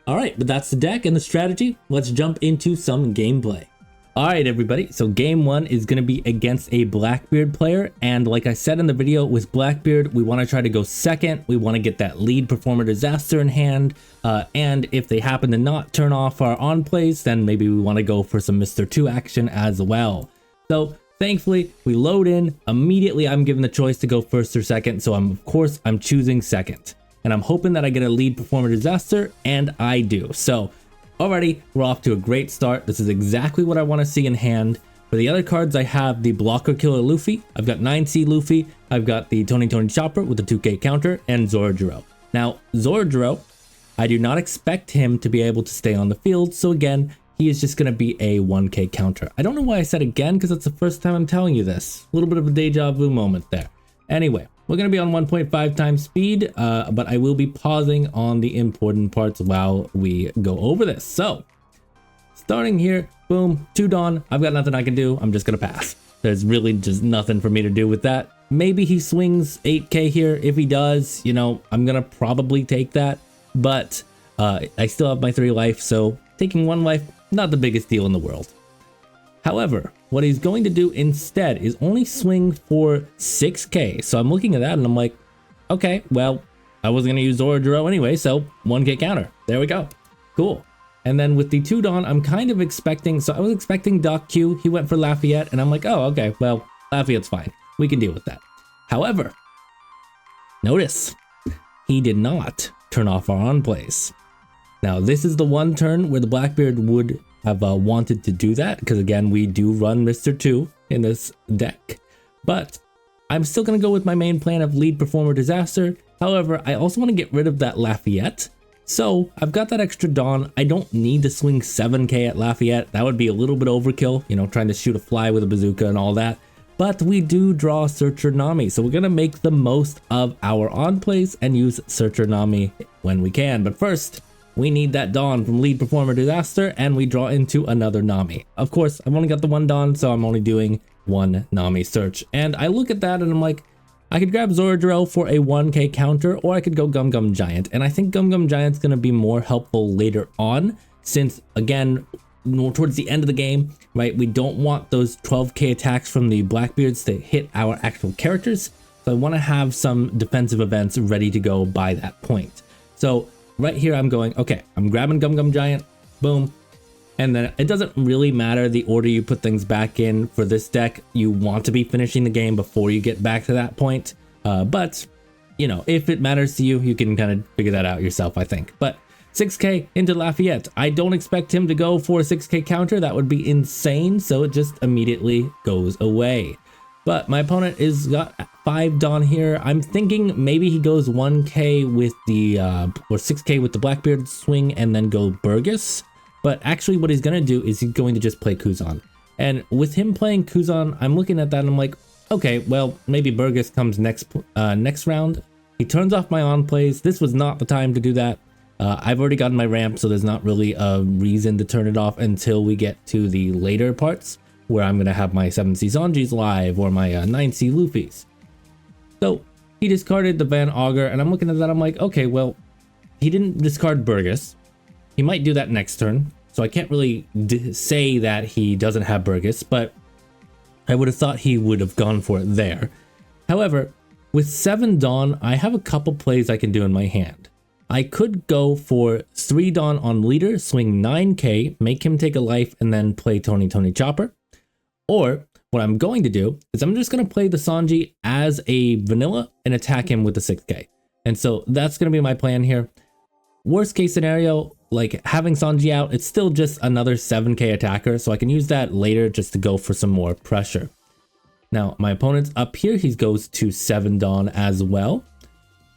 Alright, but that's the deck and the strategy. Let's jump into some gameplay. Alright everybody, so game 1 is going to be against a Blackbeard player, and like I said in the video, with Blackbeard, we want to try to go second. We want to get that Lead Performer Disaster in hand, and if they happen to not turn off our on plays, then maybe we want to go for some Mr. 2 action as well. So thankfully, we load in. Immediately, I'm given the choice to go first or second, so of course, I'm choosing second. And I'm hoping that I get a Lead Performer Disaster, and I do. So, already, we're off to a great start. This is exactly what I want to see in hand. For the other cards, I have the Blocker Killer Luffy. I've got 9C Luffy. I've got the Tony Chopper with a 2k counter, and Zoro. Now, Zoro, I do not expect him to be able to stay on the field, so again, he is just going to be a 1k counter. I don't know why I said again, because that's the first time I'm telling you this. A little bit of a deja vu moment there. Anyway, we're going to be on 1.5 times speed, but I will be pausing on the important parts while we go over this. So, starting here, boom, 2 Dawn. I've got nothing I can do. I'm just going to pass. There's really just nothing for me to do with that. Maybe he swings 8k here. If he does, you know, I'm going to probably take that. But I still have my 3 life, so taking 1 life, not the biggest deal in the world. However, what he's going to do instead is only swing for 6k. So I'm looking at that and I'm like, okay, well, I wasn't going to use Zoro anyway, so 1k counter. There we go. Cool. And then with the 2 Dawn, I'm kind of expecting, so I was expecting Doc Q. He went for Lafayette, and I'm like, oh, okay, well, Lafayette's fine. We can deal with that. However, notice, he did not turn off our on plays. Now, this is the one turn where the Blackbeard would have wanted to do that, because again, we do run Mr. 2 in this deck. But I'm still going to go with my main plan of lead performer disaster. However, I also want to get rid of that Lafayette. So I've got that extra Dawn. I don't need to swing 7k at Lafayette. That would be a little bit overkill, you know, trying to shoot a fly with a bazooka and all that. But we do draw Searcher Nami, so we're going to make the most of our on plays and use Searcher Nami when we can. But first, we need that Dawn from lead performer disaster, and we draw into another Nami. Of course, I've only got the 1 Dawn, so I'm only doing 1 Nami search. And I look at that and I'm like, I could grab Zoro for a 1k counter, or I could go Gum Gum Giant. And I think Gum Gum Giant's going to be more helpful later on, since again, towards the end of the game, right, we don't want those 12k attacks from the Blackbeards to hit our actual characters. So I want to have some defensive events ready to go by that point. So right here, I'm going, okay, I'm grabbing Gum Gum Giant, boom. And then it doesn't really matter the order you put things back in for this deck. You want to be finishing the game before you get back to that point. But, you know, if it matters to you, you can kind of figure that out yourself, I think. But 6k into Lafayette. I don't expect him to go for a 6k counter. That would be insane. So it just immediately goes away. But my opponent is got 5 Dawn here. I'm thinking maybe he goes 1k with the, or 6k with the Blackbeard swing and then go Burgess. But actually what he's going to do is he's going to just play Kuzan. And with him playing Kuzan, I'm looking at that and I'm like, okay, well, maybe Burgess comes next round. He turns off my on plays. This was not the time to do that. I've already gotten my ramp, so there's not really a reason to turn it off until we get to the later parts, where I'm going to have my 7C Sanjis live or my 9C Luffys. So he discarded the Van Augur, and I'm looking at that, I'm like, okay, well, he didn't discard Burgess. He might do that next turn, so I can't really say that he doesn't have Burgess, but I would have thought he would have gone for it there. However, with 7 Dawn, I have a couple plays I can do in my hand. I could go for 3 Dawn on leader, swing 9k, make him take a life, and then play Tony Chopper. Or what I'm going to do is I'm just going to play the Sanji as a vanilla and attack him with the 6k. And so that's going to be my plan here. Worst case scenario, like having Sanji out, it's still just another 7k attacker, so I can use that later just to go for some more pressure. Now, my opponent's up here, he goes to 7 Dawn as well.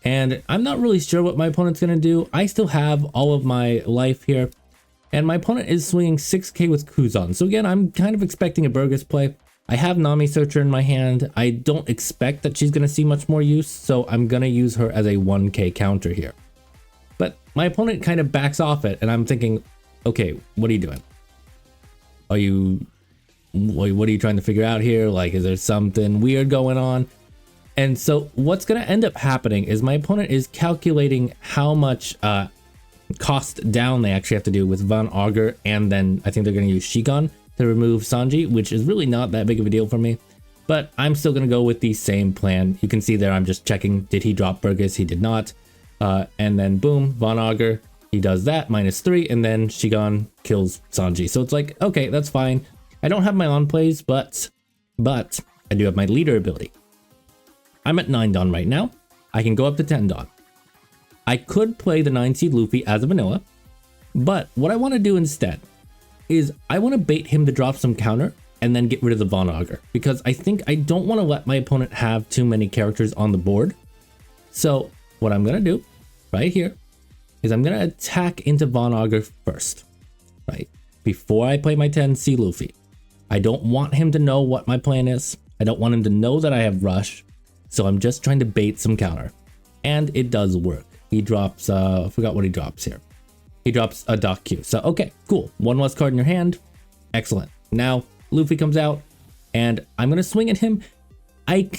And I'm not really sure what my opponent's going to do. I still have all of my life here. And my opponent is swinging 6k with Kuzan. So again, I'm kind of expecting a Burgess play. I have Nami Searcher in my hand. I don't expect that she's going to see much more use, so I'm going to use her as a 1k counter here. But my opponent kind of backs off it, and I'm thinking, okay, what are you doing? What are you trying to figure out here? Like, is there something weird going on? And so what's going to end up happening is my opponent is calculating how much cost down they actually have to do with Van Augur, and then I think they're going to use Shigon to remove Sanji, which is really not that big of a deal for me. But I'm still going to go with the same plan. You can see there I'm just checking, did he drop Burgess? He did not. And then boom, Van Augur, he does that, -3, and then Shigon kills Sanji. So it's like, okay, that's fine. I don't have my on plays, but I do have my leader ability. I'm at 9 Dawn right now. I can go up to 10 Dawn. I could play the 9C Luffy as a vanilla, but what I want to do instead is I want to bait him to drop some counter and then get rid of the Van Augur, because I think I don't want to let my opponent have too many characters on the board. So what I'm going to do right here is I'm going to attack into Van Augur first, right? Before I play my 10C Luffy. I don't want him to know what my plan is. I don't want him to know that I have rush. So I'm just trying to bait some counter. And it does work. He drops, I forgot what he drops here. He drops a Dock Q. So, okay, cool. One less card in your hand. Excellent. Now, Luffy comes out, and I'm going to swing at him. I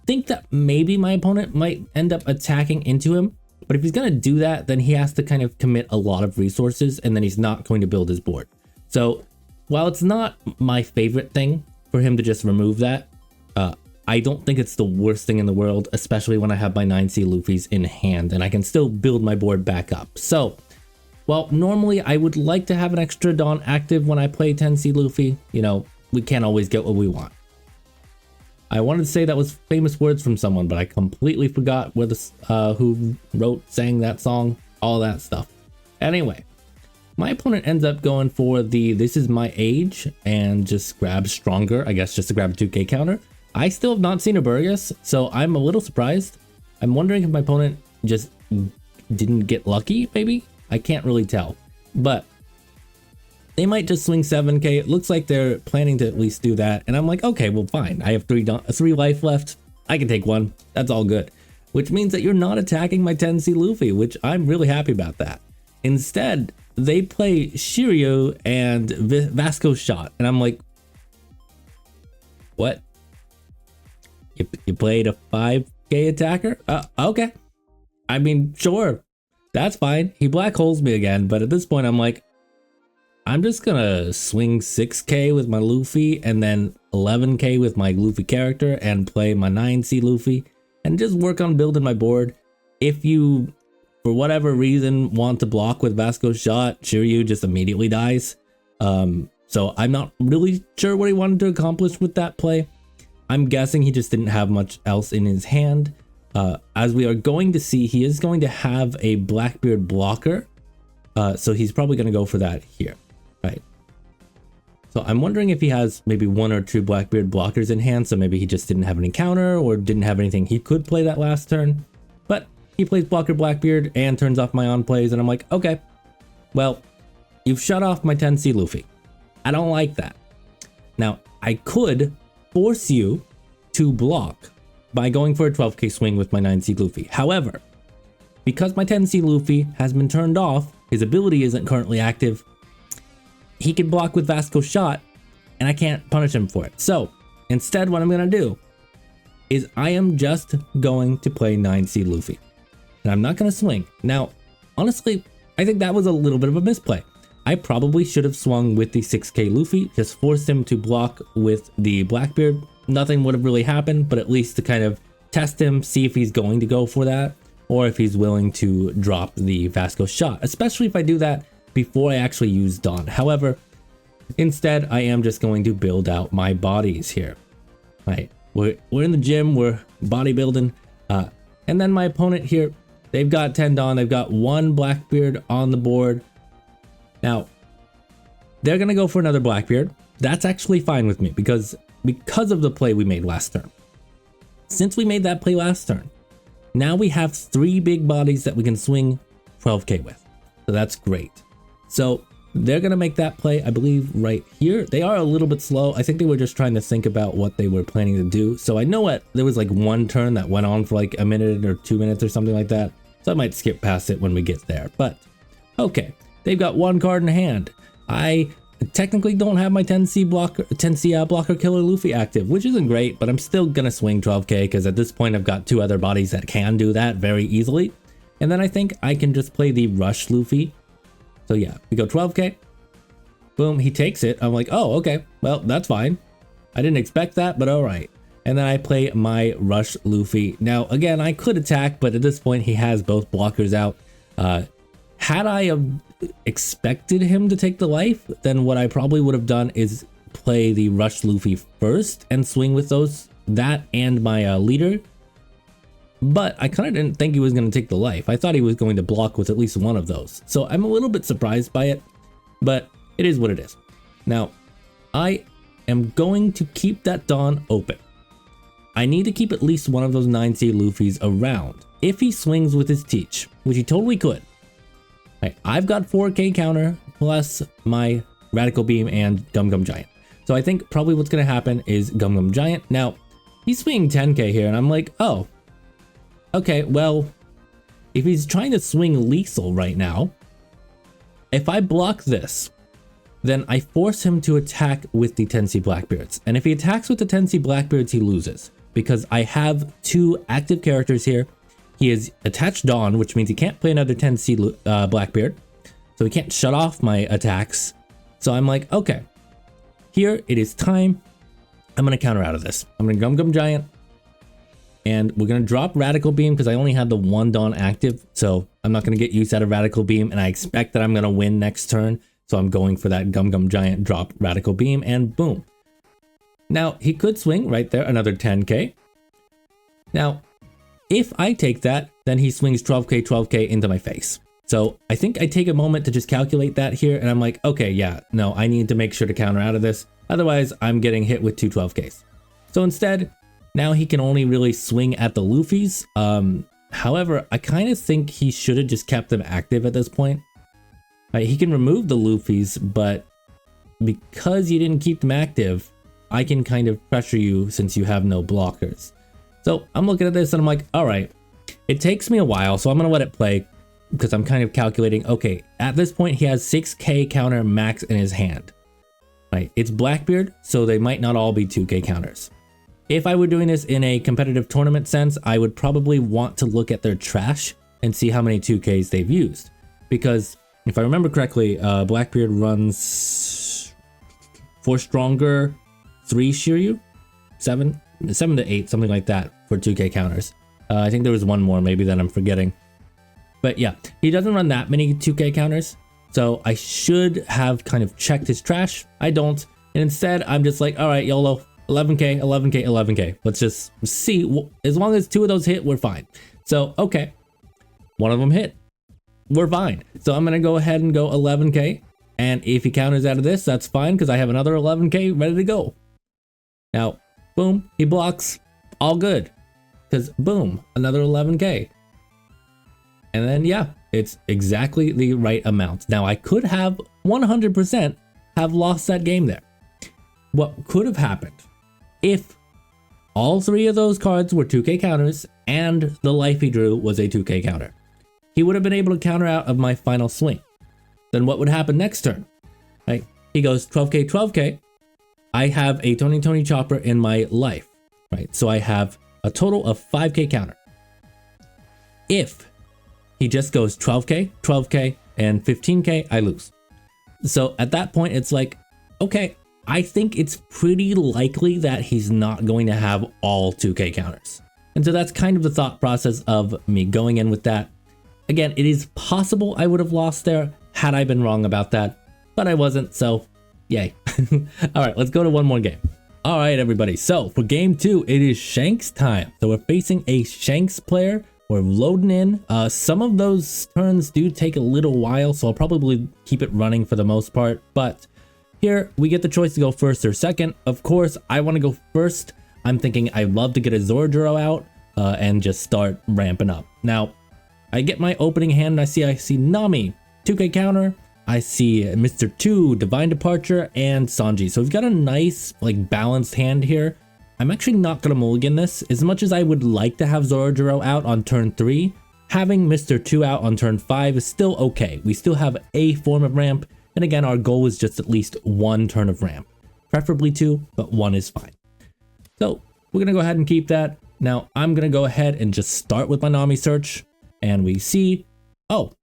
think that maybe my opponent might end up attacking into him. But if he's going to do that, then he has to kind of commit a lot of resources, and then he's not going to build his board. So, while it's not my favorite thing for him to just remove that, I don't think it's the worst thing in the world, especially when I have my 9C Luffys in hand, and I can still build my board back up. So, well, normally I would like to have an extra Dawn active when I play 10C Luffy. You know, we can't always get what we want. I wanted to say that was famous words from someone, but I completely forgot where who sang that song, all that stuff. Anyway, my opponent ends up going for the This Is My Age and just grabs Stronger, I guess just to grab a 2k counter. I still have not seen a Burgess, so I'm a little surprised. I'm wondering if my opponent just didn't get lucky, maybe? I can't really tell, but they might just swing 7k. It looks like they're planning to at least do that, and I'm like, okay, well, fine. I have 3 life left. I can take 1. That's all good, which means that you're not attacking my 10C Luffy, which I'm really happy about that. Instead, they play Shiryu and Vasco Shot, and I'm like, what? You played a 5k attacker? Okay. I mean, sure. That's fine. He black holes me again, but at this point I'm like, I'm just gonna swing 6k with my Luffy and then 11k with my Luffy character and play my 9C Luffy and just work on building my board. If you, for whatever reason, want to block with Vasco Shot, Shiryu just immediately dies. So I'm not really sure what he wanted to accomplish with that play. I'm guessing he just didn't have much else in his hand. As we are going to see, he is going to have a Blackbeard blocker. So he's probably going to go for that here, right? So I'm wondering if he has maybe 1 or 2 Blackbeard blockers in hand. So maybe he just didn't have any counter or didn't have anything he could play that last turn. But he plays blocker Blackbeard and turns off my on plays. And I'm like, okay, well, you've shut off my 10C Luffy. I don't like that. Now, I could force you to block by going for a 12k swing with my 9C Luffy. However, because my 10C Luffy has been turned off, his ability isn't currently active, he can block with Vasco Shot, and I can't punish him for it. So, instead what I'm going to do is I am just going to play 9C Luffy. And I'm not going to swing. Now, honestly, I think that was a little bit of a misplay. I probably should have swung with the 6k Luffy, just forced him to block with the Blackbeard. Nothing would have really happened, but at least to kind of test him, see if he's going to go for that, or if he's willing to drop the Vasco Shot, especially if I do that before I actually use Dawn. However, instead, I am just going to build out my bodies here. Right, we're in the gym, we're bodybuilding, and then my opponent here, they've got 10 Dawn, they've got 1 Blackbeard on the board. Now, they're going to go for another Blackbeard. That's actually fine with me because of the play we made last turn. Since we made that play last turn, now we have 3 big bodies that we can swing 12k with. So that's great. So they're going to make that play, I believe, right here. They are a little bit slow. I think they were just trying to think about what they were planning to do. So I know there was like 1 turn that went on for like a minute or 2 minutes or something like that. So I might skip past it when we get there. But okay. They've got 1 card in hand. I technically don't have my 10C blocker killer Luffy active, which isn't great, but I'm still gonna swing 12k because at this point I've got 2 other bodies that can do that very easily. And then I think I can just play the rush Luffy. So yeah, we go 12k. Boom, he takes it. I'm like, oh, okay, well, that's fine. I didn't expect that, but all right. And then I play my rush Luffy. Now, again, I could attack, but at this point he has both blockers out. Had I expected him to take the life, then what I probably would have done is play the rush Luffy first and swing with that and my leader. But I kind of didn't think he was going to take the life. I thought he was going to block with at least 1 of those. So I'm a little bit surprised by it, but it is what it is. Now, I am going to keep that Dawn open. I need to keep at least 1 of those 9C Luffys around. If he swings with his Teach, which he totally could. Right, I've got 4k counter plus my Radical Beam and Gum Gum Giant. So I think probably what's going to happen is Gum Gum Giant. Now, he's swinging 10k here, and I'm like, oh, okay, well, if he's trying to swing lethal right now, if I block this, then I force him to attack with the 10C Blackbeards. And if he attacks with the 10C Blackbeards, he loses, because I have 2 active characters here. He is attached Dawn, which means he can't play another 10C Blackbeard, so he can't shut off my attacks. So I'm like, okay, here it is time. I'm going to counter out of this. I'm going to Gum Giant, and we're going to drop Radical Beam because I only had the 1 Dawn active, so I'm not going to get use out of Radical Beam, and I expect that I'm going to win next turn, so I'm going for that Gum Giant, drop Radical Beam, and boom. Now, he could swing right there, another 10k. Now, if I take that, then he swings 12k into my face. So I think I take a moment to just calculate that here, and I'm like, okay, yeah, no, I need to make sure to counter out of this. Otherwise, I'm getting hit with 2 12ks. So instead, now he can only really swing at the Luffys. However, I kind of think he should have just kept them active at this point. He can remove the Luffys, but because you didn't keep them active, I can kind of pressure you since you have no blockers. So I'm looking at this and I'm like, all right, it takes me a while, so I'm going to let it play because I'm kind of calculating, okay, at this point he has 6k counter max in his hand. Right, it's Blackbeard, so they might not all be 2k counters. If I were doing this in a competitive tournament sense, I would probably want to look at their trash and see how many 2ks they've used. Because if I remember correctly, Blackbeard runs 4 stronger, 3 Shiryu, 7 to 8, something like that for 2k counters. I think there was one more maybe that I'm forgetting. But yeah, he doesn't run that many 2k counters. So I should have kind of checked his trash. I don't. And instead, I'm just like, all right, YOLO, 11k, 11k, 11k. Let's just see. As long as 2 of those hit, we're fine. So, okay. 1 of them hit. We're fine. So I'm going to go ahead and go 11k. And if he counters out of this, that's fine because I have another 11k ready to go. Now, boom, he blocks. All good. Because, boom, another 11k. And then, yeah, it's exactly the right amount. Now, I could have 100% have lost that game there. What could have happened if all 3 of those cards were 2k counters and the life he drew was a 2k counter? He would have been able to counter out of my final swing. Then what would happen next turn? Right? He goes 12k, 12k. I have a Tony Chopper in my life. Right? So I have a total of 5k counter. If he just goes 12k, 12k, and 15k, I lose. So at that point, it's like, okay, I think it's pretty likely that he's not going to have all 2k counters. And so that's kind of the thought process of me going in with that. Again, it is possible I would have lost there had I been wrong about that, but I wasn't, so yay. All right, let's go to one more game. All right, everybody. So for game 2, it is Shanks time. So we're facing a Shanks player. We're loading in. Some of those turns do take a little while, so I'll probably keep it running for the most part. But here we get the choice to go first or second. Of course, I want to go first. I'm thinking I'd love to get a Zordro out and just start ramping up. Now, I get my opening hand and I see Nami, 2k counter. I see Mr. 2, Divine Departure, and Sanji. So we've got a nice, like, balanced hand here. I'm actually not going to mulligan this. As much as I would like to have Zordro out on turn 3, having Mr. 2 out on turn 5 is still okay. We still have a form of ramp, and again, our goal is just at least 1 turn of ramp. Preferably 2, but 1 is fine. So we're going to go ahead and keep that. Now, I'm going to go ahead and just start with my Nami search, and we see, oh,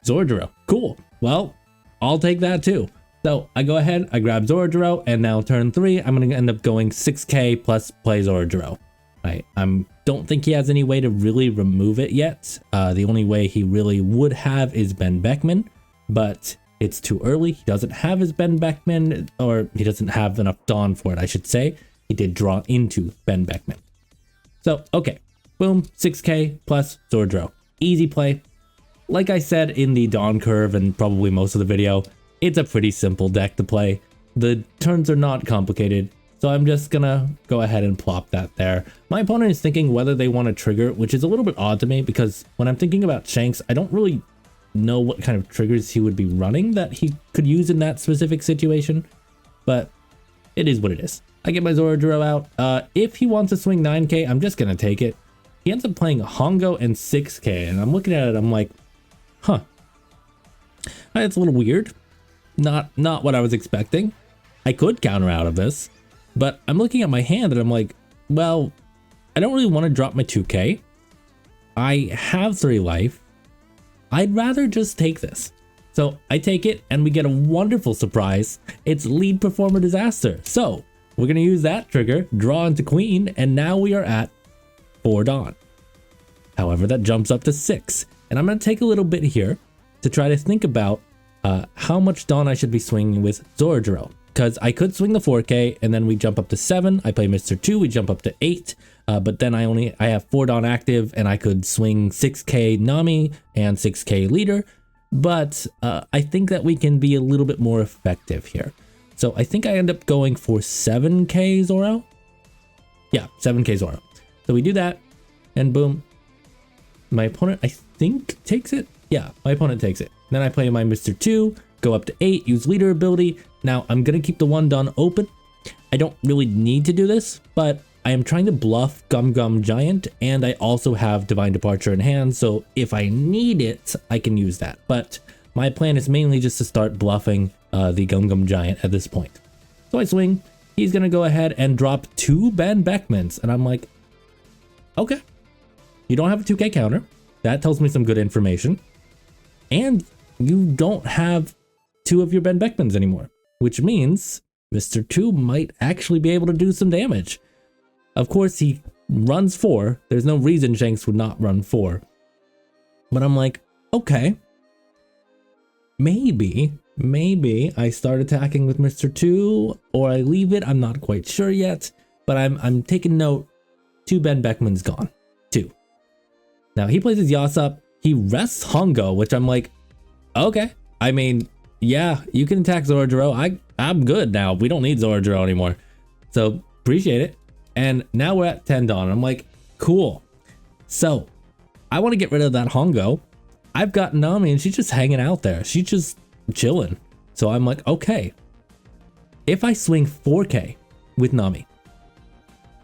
Zordro. Cool. Well, I'll take that too. So I go ahead, I grab Zordro, and now turn 3, I'm going to end up going 6k plus play Zordro. Right? Don't think he has any way to really remove it yet. The only way he really would have is Ben Beckman, but it's too early. He doesn't have his Ben Beckman, or he doesn't have enough Dawn for it, I should say. He did draw into Ben Beckman. So, okay. Boom, 6k plus Zordro. Easy play. Like I said in the Dawn curve and probably most of the video, it's a pretty simple deck to play. The turns are not complicated, so I'm just gonna go ahead and plop that there. My opponent is thinking whether they want to trigger, which is a little bit odd to me because when I'm thinking about Shanks, I don't really know what kind of triggers he would be running that he could use in that specific situation, but it is what it is. I get my Zoroark out. If he wants to swing 9k, I'm just gonna take it. He ends up playing Hongo and 6k, and I'm looking at it, I'm like, huh. That's a little weird. Not what I was expecting. I could counter out of this, but I'm looking at my hand and I'm like, well, I don't really want to drop my 2k. I have 3 life. I'd rather just take this. So I take it and we get a wonderful surprise. It's lead performer disaster. So we're going to use that trigger, draw into queen, and now we are at 4 Dawn. However, that jumps up to 6. And I'm going to take a little bit here to try to think about how much Dawn I should be swinging with Zoroark. Because I could swing the 4k and then we jump up to 7. I play Mr. 2, we jump up to 8. But then I have 4 Dawn active and I could swing 6k Nami and 6k leader. But I think that we can be a little bit more effective here. So I think I end up going for 7k Zoro. Yeah, 7k Zoro. So we do that and boom. My opponent, I think, takes it. Yeah, my opponent takes it. Then I play my Mr. 2, go up to 8, use leader ability. Now I'm going to keep the 1 Dawn open. I don't really need to do this, but I am trying to bluff Gum Gum Giant, and I also have Divine Departure in hand, so if I need it, I can use that. But my plan is mainly just to start bluffing the Gum Gum Giant at this point. So I swing. He's going to go ahead and drop 2 Ben Beckmans, and I'm like, okay. You don't have a 2k counter. That tells me some good information. And you don't have 2 of your Ben Beckmans anymore, which means Mr. 2 might actually be able to do some damage. Of course, he runs 4. There's no reason Shanks would not run 4. But I'm like, okay. Maybe I start attacking with Mr. 2 or I leave it. I'm not quite sure yet, but I'm taking note. 2 Ben Beckman's gone. 2. Now he plays his Yasop. He rests Hongo, which I'm like, okay. I mean, yeah, you can attack Zoroark. I'm good now. We don't need Zoroark anymore. So appreciate it. And now we're at 10 Dawn. I'm like, cool. So I want to get rid of that Hongo. I've got Nami and she's just hanging out there. She's just chilling. So I'm like, okay. If I swing 4k with Nami,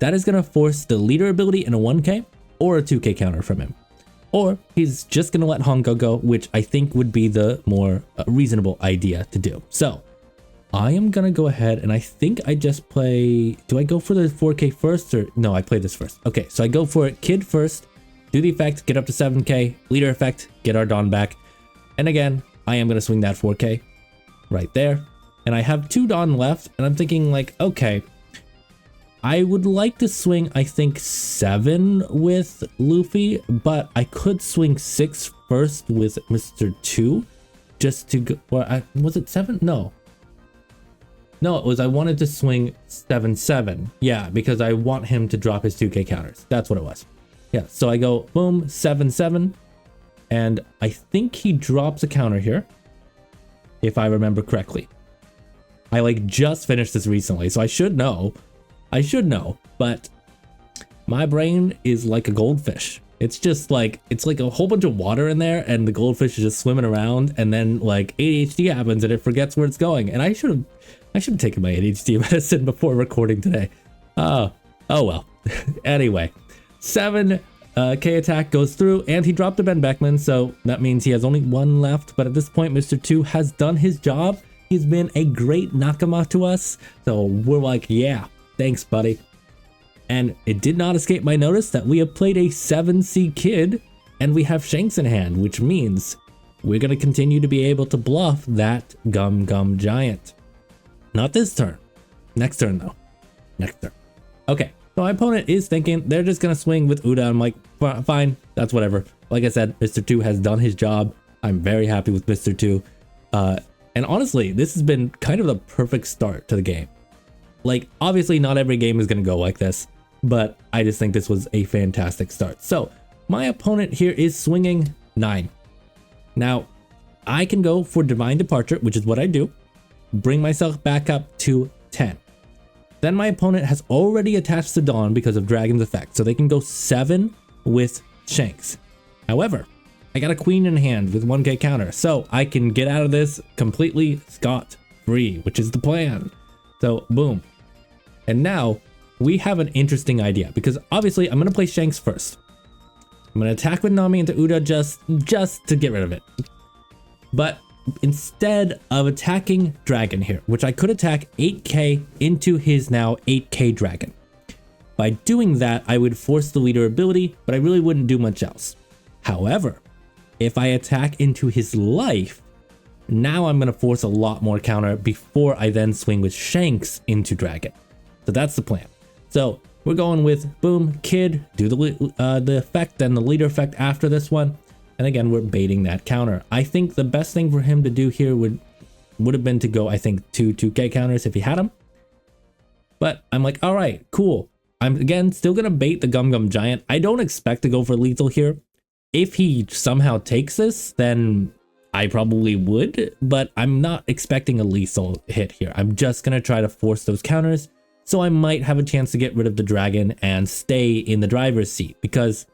that is going to force the leader ability in a 1k or a 2k counter from him. Or he's just going to let Hongo go, which I think would be the more reasonable idea to do. So I am going to go ahead and I think I just play... Do I go for the 4k first or... No, I play this first. Okay, so I go for it. Kid first. Do the effect. Get up to 7k. Leader effect. Get our Dawn back. And again, I am going to swing that 4k right there. And I have 2 Dawn left. And I'm thinking like, okay, I would like to swing, I think, 7 with Luffy, but I could swing 6 first with Mr. 2 just to go, or was it 7? No, it was, I wanted to swing 7-7. Yeah, because I want him to drop his 2k counters. That's what it was. Yeah, so I go boom, 7-7, and I think he drops a counter here, if I remember correctly. I like just finished this recently, so I should know, but my brain is like a goldfish. It's just like, it's like a whole bunch of water in there and the goldfish is just swimming around, and then like ADHD happens and it forgets where it's going. And I should have taken my ADHD medicine before recording today. Oh well. Anyway, 7k attack goes through and he dropped a Ben Beckman, so that means he has only 1 left. But at this point, Mr. 2 has done his job. He's been a great Nakama to us. So we're like, yeah, thanks, buddy. And it did not escape my notice that we have played a 7C Kid and we have Shanks in hand, which means we're going to continue to be able to bluff that Gum Gum Giant. Not this turn. Next turn, though. Next turn. Okay, so my opponent is thinking they're just going to swing with Uda. I'm like, fine, that's whatever. Like I said, Mr. 2 has done his job. I'm very happy with Mr. 2. And honestly, this has been kind of the perfect start to the game. Like, obviously not every game is going to go like this, but I just think this was a fantastic start. So my opponent here is swinging 9. Now, I can go for Divine Departure, which is what I do, bring myself back up to 10. Then my opponent has already attached to Dawn because of Dragon's effect, so they can go 7 with Shanks. However, I got a queen in hand with 1k counter, so I can get out of this completely scot-free, which is the plan. So boom. And now we have an interesting idea, because obviously I'm going to play Shanks first. I'm going to attack with Nami into Uda just to get rid of it. But instead of attacking Dragon here, which I could attack 8k into his now 8k Dragon. By doing that, I would force the leader ability, but I really wouldn't do much else. However, if I attack into his life, now I'm going to force a lot more counter before I then swing with Shanks into Dragon. So that's the plan. So we're going with boom, Kid, do the effect and the leader effect after this one. And again, we're baiting that counter. I think the best thing for him to do here would have been to go, I think, 2k counters if he had them. But I'm like, all right, cool. I'm again still going to bait the Gum Gum Giant. I don't expect to go for lethal here. If he somehow takes this, then I probably would, but I'm not expecting a lethal hit here. I'm just going to try to force those counters. So I might have a chance to get rid of the dragon and stay in the driver's seat, because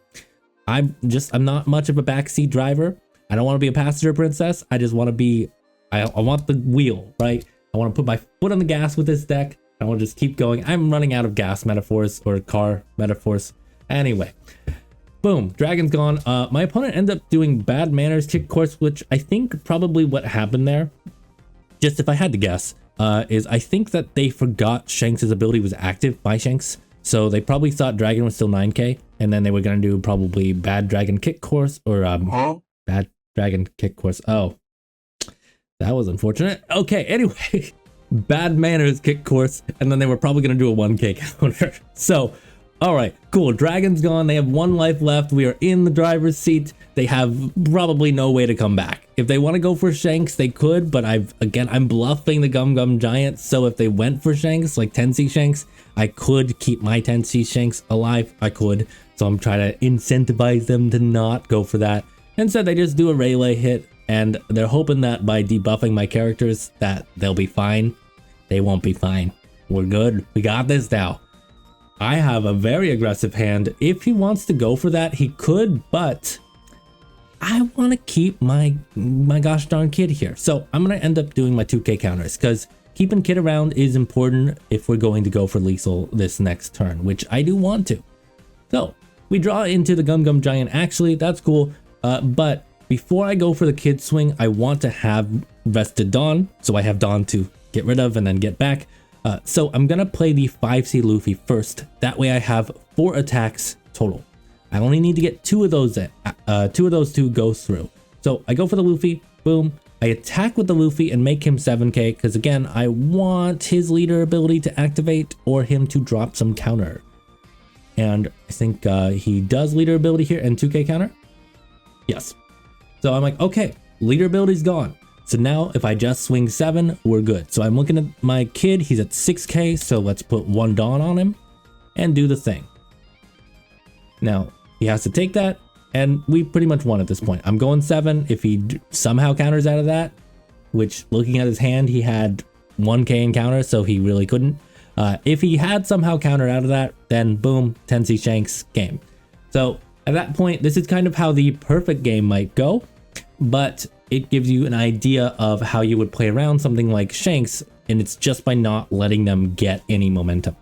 I'm not much of a backseat driver. I don't want to be a passenger princess. I just want to be, I want the wheel, right? I want to put my foot on the gas with this deck. I want to just keep going. I'm running out of gas metaphors or car metaphors. Anyway, boom, dragon's gone. My opponent ended up doing bad manners kick course, which I think probably what happened there, just if I had to guess, is I think that they forgot Shanks' ability was active by Shanks. So they probably thought Dragon was still 9k, and then they were going to do probably bad Dragon kick course or bad Dragon kick course. Oh, that was unfortunate. Okay, anyway, bad manners kick course, and then they were probably going to do a 1k counter. So, all right, cool. Dragon's gone. They have 1 life left. We are in the driver's seat. They have probably no way to come back. If they want to go for Shanks, they could, but I'm bluffing the Gum Gum Giant. So if they went for Shanks, like 10C Shanks, I could keep my 10C Shanks alive. I could. So I'm trying to incentivize them to not go for that. Instead, they just do a Rayleigh hit, and they're hoping that by debuffing my characters that they'll be fine. They won't be fine. We're good. We got this now. I have a very aggressive hand. If he wants to go for that, he could, but I want to keep my gosh darn Kid here. So I'm going to end up doing my 2k counters, because keeping Kid around is important if we're going to go for lethal this next turn, which I do want to. So we draw into the Gum Gum Giant. Actually, that's cool. But before I go for the Kid swing, I want to have vested Dawn. So I have Dawn to get rid of and then get back. So I'm going to play the 5C Luffy first. That way I have 4 attacks total. I only need to get 2 of those in. 2 of those 2 go through. So I go for the Luffy, boom. I attack with the Luffy and make him 7k, because again, I want his leader ability to activate or him to drop some counter. And I think he does leader ability here and 2k counter. Yes. So I'm like, okay, leader ability's gone. So now if I just swing 7, we're good. So I'm looking at my Kid, he's at 6k, so let's put 1 Dawn on him and do the thing. Now, he has to take that, and we pretty much won at this point. I'm going 7. If he somehow counters out of that, which looking at his hand, he had 1k in counter, so he really couldn't. If he had somehow countered out of that, then boom, 10C Shanks game. So at that point, this is kind of how the perfect game might go, but it gives you an idea of how you would play around something like Shanks, and it's just by not letting them get any momentum.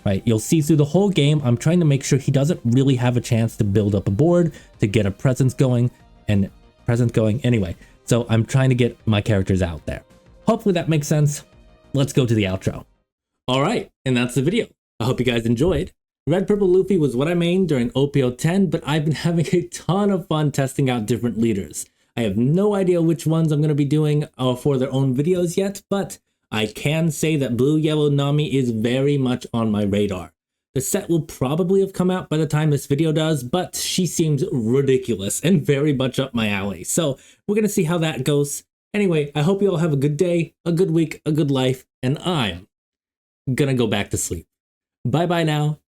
Right, you'll see through the whole game, I'm trying to make sure he doesn't really have a chance to build up a board, to get a presence going, anyway. So I'm trying to get my characters out there. Hopefully that makes sense. Let's go to the outro. All right, and that's the video. I hope you guys enjoyed. Red Purple Luffy was what I mained during OP-10, but I've been having a ton of fun testing out different leaders. I have no idea which ones I'm going to be doing for their own videos yet, but I can say that Blue Yellow Nami is very much on my radar. The set will probably have come out by the time this video does, but she seems ridiculous and very much up my alley. So we're going to see how that goes. Anyway, I hope you all have a good day, a good week, a good life, and I'm going to go back to sleep. Bye bye now.